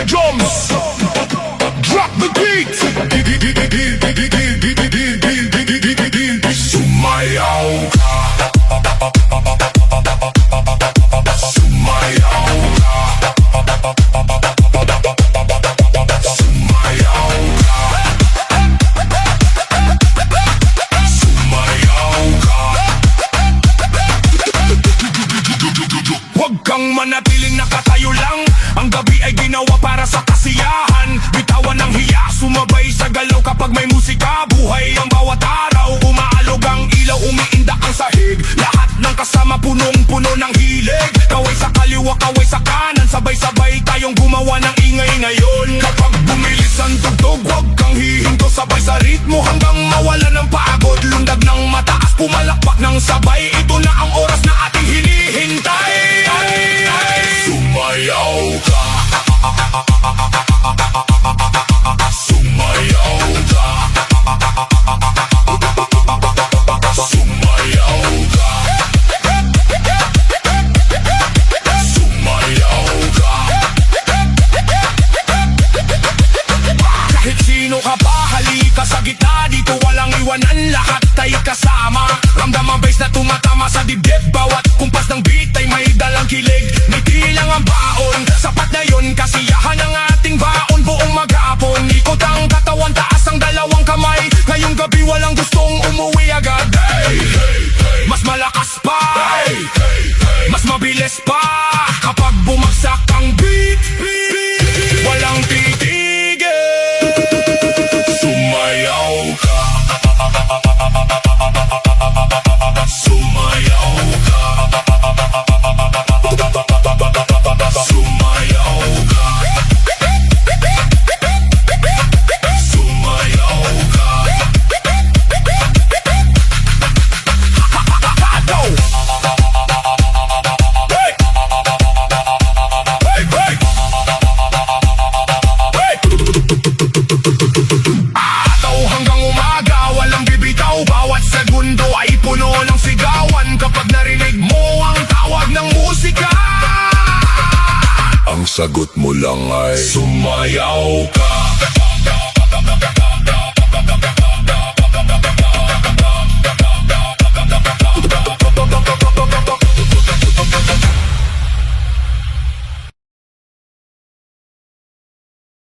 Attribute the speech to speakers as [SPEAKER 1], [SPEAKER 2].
[SPEAKER 1] the drums, drop the beat. Sumayaw ka, sumayaw ka, sumayaw ka, sumayaw ka. Huwag kang manatiling nakatayo lang. Ang gabi ay ginawa para sa kasiyahan. Bitawan ng hiya, sumabay sa galaw kapag may musika. Buhay ang bawat araw, umaalog ang ilaw, umiindak ang sahig. Lahat ng kasama punong-puno ng hilig. Kaway sa kaliwa, kaway sa kanan, sabay-sabay tayong gumawa ng ingay ngayon. Kapag bumilis ang tugtog, huwag kang hihinto, sabay sa ritmo hanggang mawala ng pagod. Lundag ng mataas, pumalakpak ng sabay. Ito na ang oras na ating hinihintay. Sumayaw ka, sumayaw ka, sumayaw ka, sumayaw ka. Kahit sino ka pa, halika sa gitna. Dito walang iwanan, lahat ay kasama. Ramdam ang bass na tumatama sa dibdib. Bawat kumpas ng beat ay may dalang kilig. Ngiti lang ang baon, sapat na yun, kasiyahan ang ating baon. Buong maghapon, ikot ang katawan, taas ang dalawang kamay. Ngayong gabi walang gustong umuwi agad. Hey, hey, hey. Mas malakas pa, hey, hey, hey. Mas mabilis pa. Kapag bumagsak ang beat, walang titigil. Sumayaw ka, sumayaw ka, sumayaw ka, sumayaw ka. Go! Hey! Hey! Hey! Hey! Ataw hanggang umaga, walang bibitaw. Bawat segundo ay puno ng sigawan. Kapag narinig mo ang tawag ng musika, ang sagot mo lang ay sumayaw ka.